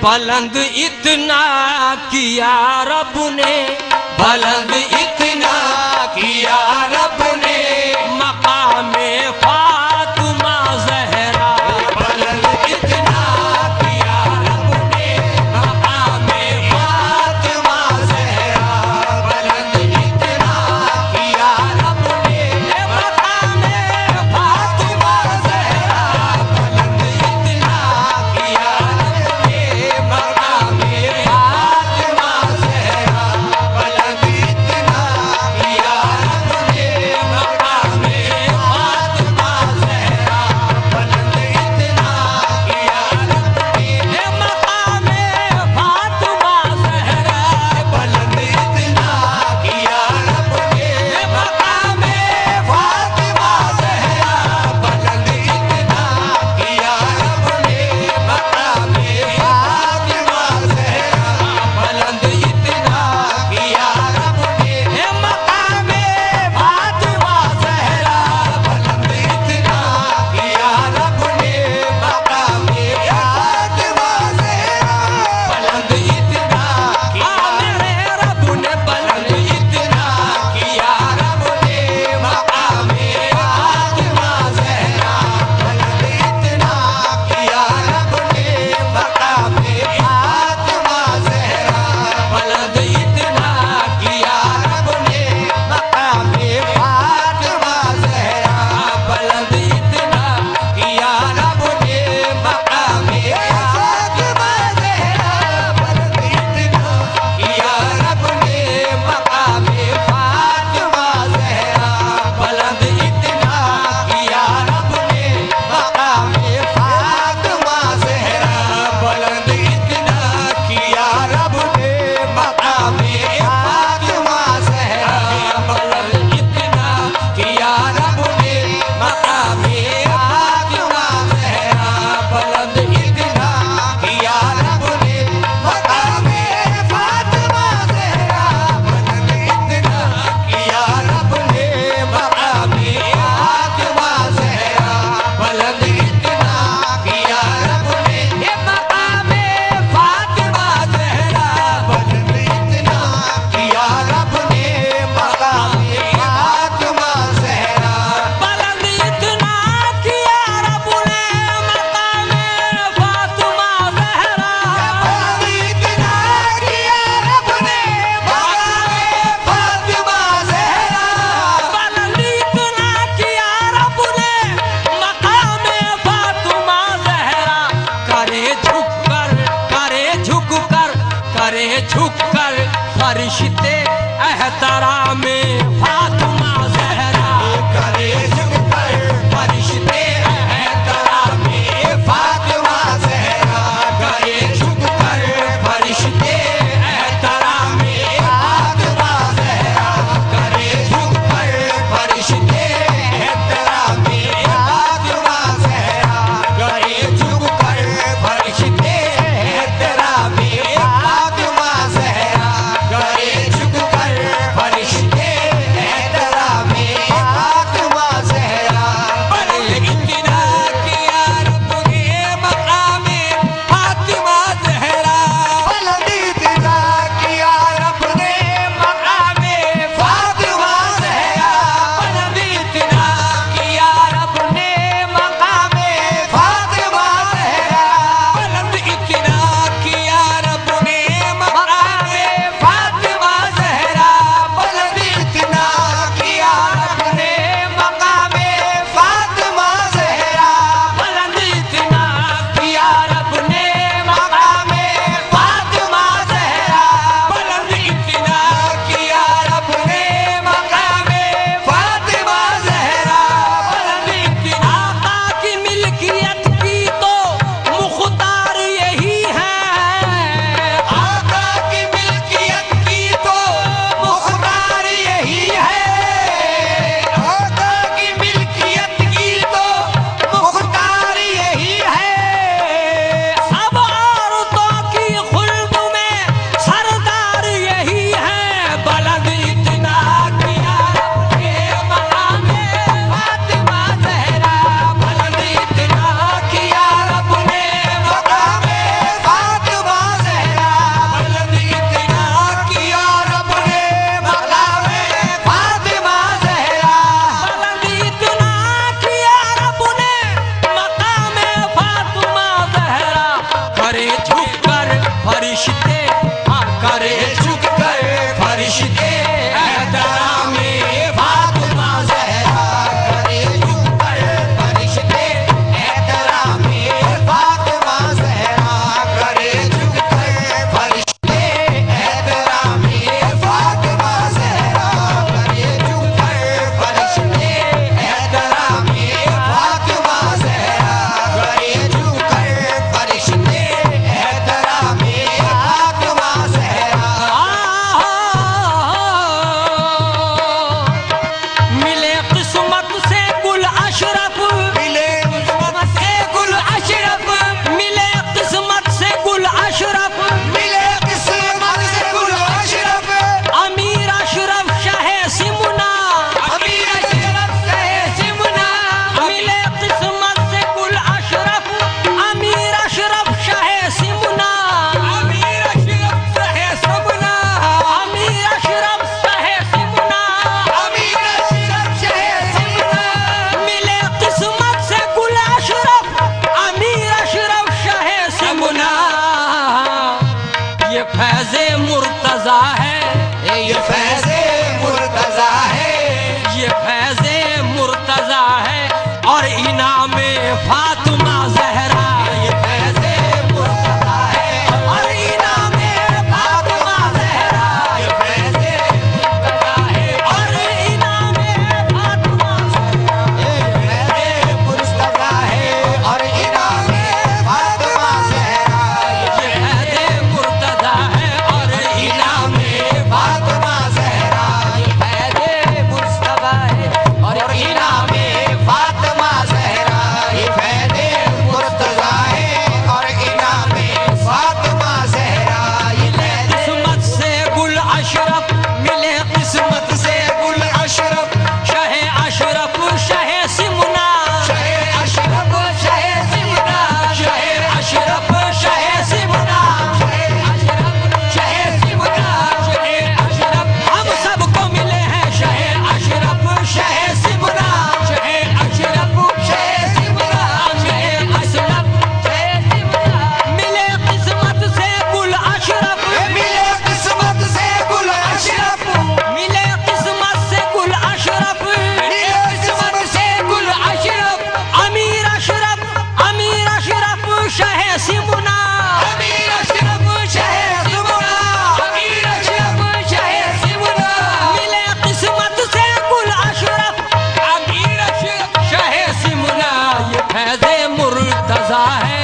बुलंद इतना किया रब ने, बुलंद इतना किया रब ने, मकामे फातिमा ज़हरा। बुलंद इतना किया रब ने, मकामे फातिमा ज़हरा। बुलंद इतना किया रब ने, मकामे फातिमा ज़हरा। बुलंद इतना किया रब ने, मकामे फातिमा ज़हरा। बुलंद इतना किया रब ने, मकामे फातिमा ज़हरा। बुलंद इतना किया रब ने, मकामे फातिमा ज़हरा। बुलंद इतना किया रब ने, मकामे फातिमा ज़हरा। बुलंद इतना किया रब ने, मकामे फातिमा ज़हरा। बुलंद इतना किया रब ने, मकामे फातिमा ज़हरा। बुलंद इतना किया रब ने, मकामे फातिमा ज़हरा। बुलंद इतना किया मेरे रब ने, बुलंद इतना किया रब ने, मकामे फातिमा ज़हरा। बुलंद इतना किया रब ने, मकामे फातिमा ज़हरा। बुलंद इतना किया रब ने, मकामे फातिमा ज़हरा। बुलंद इतना किया रब ने, मकामे फातिमा ज़हरा। बुलंद इतना किया रब ने, मकामे फातिमा ज़हरा। बुलंद इतना किया रब ने, मकामे फातिमा ज़हरा। बुलंद इतना किया रब ने, मकामे फातिमा ज़हरा। बुलंद इतना किया रब ने, मकामे फातिमा ज़हरा। बुलंद इतना किया रब ने, मकामे फातिमा ज़हरा। बुलंद इतना किया रब ने, मकामे फातिमा ज़हरा। बुलंद इतना किया रब ने, मकामे फातिमा ज़हरा। बुलंद इतना किया रब ने, मकामे फातिमा ज़हरा। बुलंद इतना किया रब ने, मकामे फातिमा ज़हरा। बुलंद इतना किया रब ने, मकामे फातिमा ज़हरा। बुलंद इतना किया रब ने, मकामे फातिमा ज़हरा। करे झुककर, करे झुककर, करे झुककर फरिश्ते एहतरामे फातिमा ज़हरा। करे झुककर फरिश्ते एहतरामे फातिमा ज़हरा। करे झुककर फरिश्ते एहतरामे फातिमा ज़हरा। करे झुककर फरिश्ते एहतरामे फातिमा ज़हरा। करे झुककर फरिश्ते एहतरामे फातिमा ज़हरा। करे झुककर फरिश्ते करे झुककर फरिश्ते, हाँ करे झुककर फरिश्ते एहतरामे फातिमा ज़हरा, करे झुककर फरिश्ते एहतरामे फातिमा ज़हरा, करे झुककर फरिश्ते एहतरामे फातिमा ज़हरा, करे झुककर फरिश्ते एहतरामे फातिमा ज़हरा, करे झुककर फरिश्ते एहतरामे फातिमा ज़हरा। मिले किस्मत से गुल अशरफ, मिले किस्मत से गुल अशरफ, मिले किस्मत से गुल अशरफ, मिले किस्मत से गुल अशरफ, अमीर अशरफ शाह सिमुना, अमीर अशरफ शाह सिमुना, मिले किस्मत से गुल अशरफ, अमीर अशरफ शाह सिमुना, अमीर अशरफ शाह सिमुना, अमीर अशरफ शाह सिमुना, अमीर अशरफ शाह सिमुना, मिले किस्मत से गुल अशरफ, अमीर अशरफ शाह सिमुना। ये फैज़े मुर्तज़ा है, ये फैज़े मुर्तज़ा है, ये फैज़े मुर्तज़ा है और इनामे फातिमा ज़हरा, ये फैज़े मुर्तज़ा है और इनामे फातिमा ज़हरा, ये फैज़े मुर्तज़ा है और इनामे फातिमा ज़हरा, ये फैज़े मुर्तज़ा है और इनामे फातिमा ज़हरा, ये फैज़े मुर्तज़ा है और इनामे फातिमा ज़हरा, ये फैज़े मुर्तज़ा है और इनामे फातिमा ज़हरा, ये फैज़े मुर्तज़ा है और इनामे फातिमा ज़हरा, ये किस्मत से गुल अशरफ, मिले किस्मत से गुल अशरफ, शाह अशरफ शाह सिमुना, शाह अशरफ शाह सिमुना, शाह अशरफ शाह सिमुना, शाह अशरफ शाह सिमुना, शाह अशरफ हम सबको मिले हैं शाह अशरफ शाह सिमुना, शाह अशरफ शाह सिमुना, शाह अशरफ शाह सिमुना, मिले किस्मत से गुल अशरफ, मिले किस्मत से गुल अशरफ, मिले किस्मत से गुल अशरफ, मिले किस्मत से गुल अशरफ, अमीर अशरफ, अमीर अशरफ शाह सिमुना, अमीर अशरफ शाह सिमुना, अमीर अशरफ शाह सिमुना, मिले किस्मत से गुल अशरफ, अमीर अशरफ शाह सिमुना। ये फैज़े मुर्तज़ा है,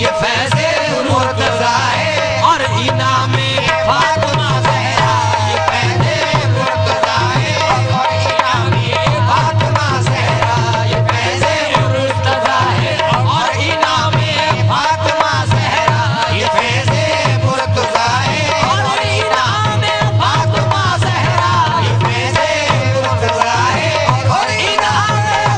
ये फैज़े मुर्तज़ा है और इनामे फातिमा ज़हरा, ये फैज़े मुर्तज़ा है और इनामे फातिमा ज़हरा, ये फैज़े मुर्तज़ा है और इनामे फातिमा ज़हरा, ये फैज़े मुर्तज़ा है और इनामे फातिमा ज़हरा, ये फैज़े मुर्तज़ा है और इनामे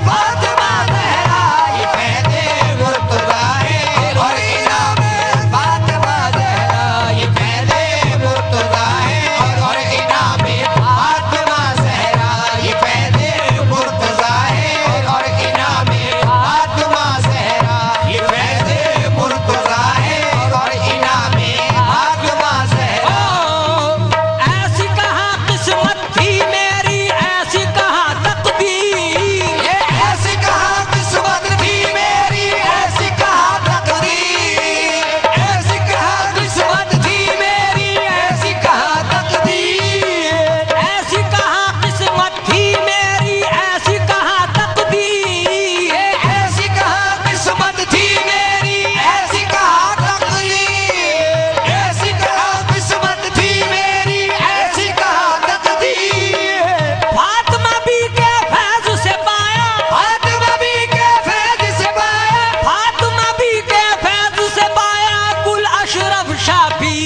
फातिमा ज़हरा, ये फैज़े मुर्तज़ा है और इनामे फातिमा ज़हरा, ये फैज़े मुर्तज़ा है और इनामे फातिमा ज़हरा, ये फैज़े मुर्तज़ा है और इनामे फातिमा ज़हरा, ये फैज़े मुर्तज़ा है और इनामे फातिमा ज़हरा। ऐसी कहाँ किस्मत थी मेरी, ऐसी कहाँ तकदीर, ऐसी कहाँ किस्मत थी मेरी, ऐसी कहाँ तकदीर, ऐसी कहाँ किस्मत थी मेरी, ऐसी कहाँ तकदीर, ऐसी कहाँ किस्मत थी मेरी, ऐसी कहाँ तकदीर, ऐसी कहाँ किस्मत थी मेरी, ऐसी कहाँ तकदीर, ऐसी कहाँ किस्मत थी मेरी, ऐसी कहाँ तकदीर। फातिमा भी के फैज़ से पाया, फातिमा भी के फैज़ से पाया, फातिमा भी के फैज़ से पाया गुल अशरफ शाफी,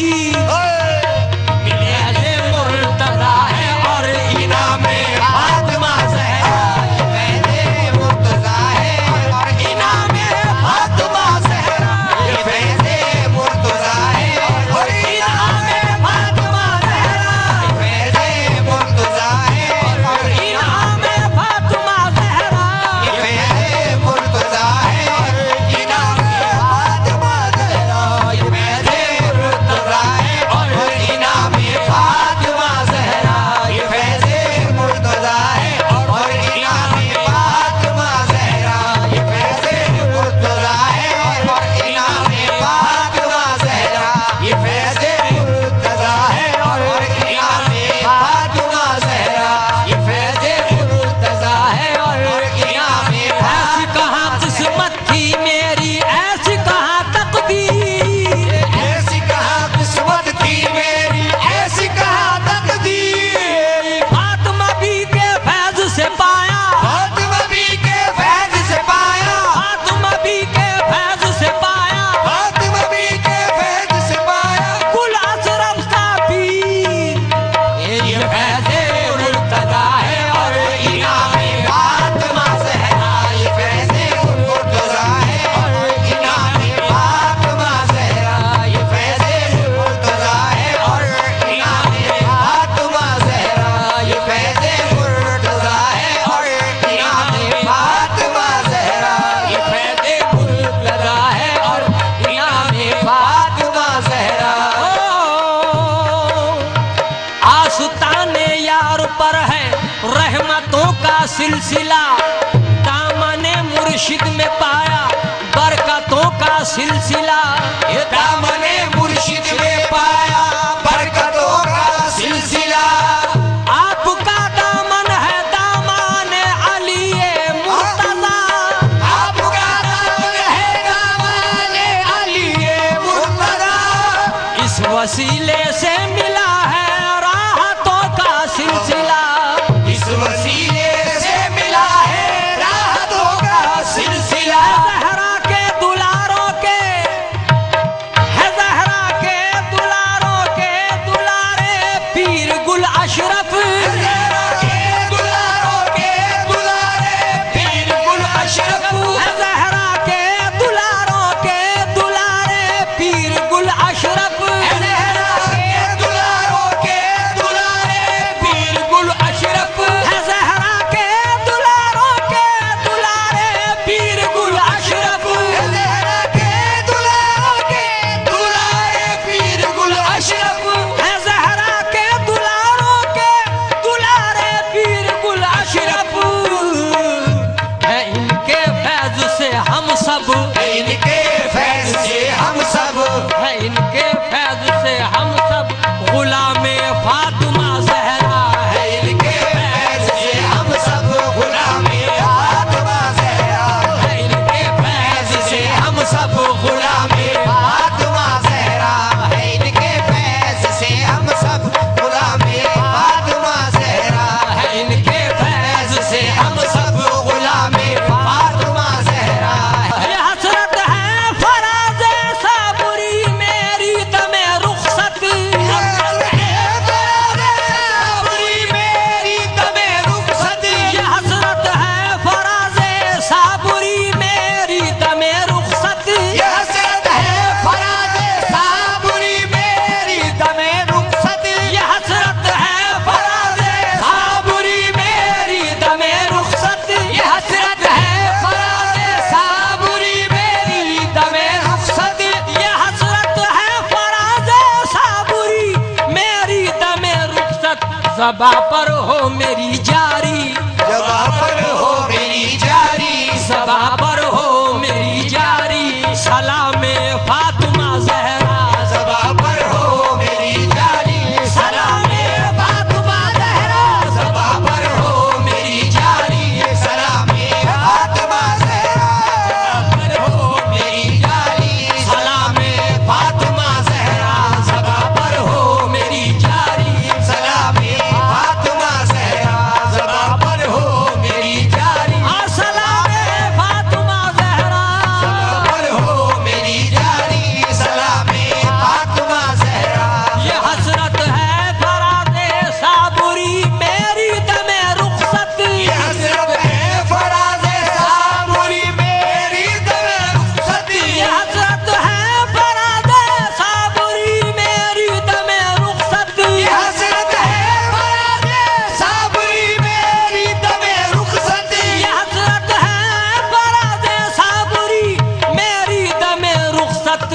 मिले मुर्तज़ा है और इनामे फातिमा ज़हरा, ये फैज़े मुर्तज़ा है और इनामे फातिमा ज़हरा, ये फैज़े मुर्तज़ा है और इनामे फातिमा ज़हरा, ये फैज़े मुर्तज़ा है और इनामे फातिमा ज़हरा, ये फैज़े मुर्तज़ा है और इनामे फातिमा ज़हरा, सिलसिला, दामने मुर्शिद में पाया बरकतों का सिलसिला। दामने मुर्शिद में पाया बरकतों का सिलसिला। आपका दामन है दामन अली मुर्तजा, आपका दामन है दामन अली मुर्तजा। इस वसीले से मिला है राहतों का सिलसिला। इस वसीले से मिला है राहतों का सिलसिला। ज़हरा के दुलारों के है, ज़हरा के दुलारों के दुलारे पीर गुल अशरफ। ज़हरा के दुलारों के दुलारे पीर गुल अशरफ। ज़हरा के दुलारों के दुलारे पीर गुल अशरफ। ज़हरा के दुलारों के दुलारे पीर गुल अशरफ। ज़हरा के दुलारों के दुलारे पीर गुल अशरफ। ज़हरा के दुलारों के दुलारे पीर गुल अशरफ। ज़हरा के दुलारों के दुलारे पीर गुल अशरफ। है इनके फैज से हम सब, इनके फैज़ से हम सब, है इनके फैज से हम सब गुलामे फातिमा ज़हरा है। इनके फैज़ से हम सब गुलामे फातिमा ज़हरा। है इनके फैज से हम सब गुलामे, फातिमा ज़हरा है इनके फैज़ से हम सब गुलामे फातिमा ज़हरा। है इनके फैज से हम सब गुलामे फातिमा ज़हरा। ये हसरत है फराज़ साबुरी मेरी दमे रुखसत। ये हसरत है फराज़ साबुरी मेरी दमे रुखसत। ये हसरत है फराज़ साबुरी मेरी दमे रुखसत। ये हसरत है फराज़ साबुरी मेरी दमे रुखसत। ये हसरत है फराज़ साबुरी मेरी दमे रुखसत। ये हसरत है फराज़ साबुरी मेरी दमे रुखसत। ज़बा पर हो मेरी जारी, जबा पर हो मेरी जारी, ज़बा पर हो मेरी जारी सलामे फातिमा ज़हरा। जबा पर हो मेरी जारी, सलामे फातिमा ज़हरा। जबा पर हो मेरी जारी, सलामे फातिमा ज़हरा। पर हो मेरी जारी, सलामे फातिमा ज़हरा। ज़बा पर हो मेरी जारी, सलामे फातिमा ज़हरा। जबा पर हो मेरी जारी, सलामे फातिमा ज़हरा। पर हो मेरी जारी, सलामे फातिमा ज़हरा। ये हसरत है फराज़ साबुरी मेरी दमे रुखसत। ये हसरत है फराज़ साबुरी मेरी दमे रुखसत। ये हसरत है फराज़ साबुरी मेरी दमे रुखसत। ये हसरत है फराज़ साबुरी मेरी दमे रुखसत। ये हसरत है फराज़ साबुरी मेरी दमे रुखसत।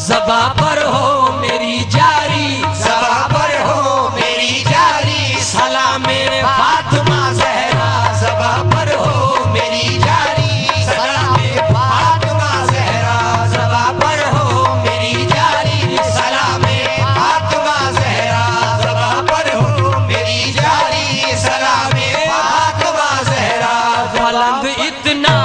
ज़बा पर हो मेरी जारी, ज़बा पर हो मेरी जारी, सलामे फातिमा ज़हरा। ज़बा पर हो मेरी जारी, सलामे फातिमा ज़हरा। ज़बा पर हो मेरी जारी, सलामे फातिमा ज़हरा। ज़बा पर हो मेरी जारी, सलामे फातिमा ज़हरा। बुलंद इतना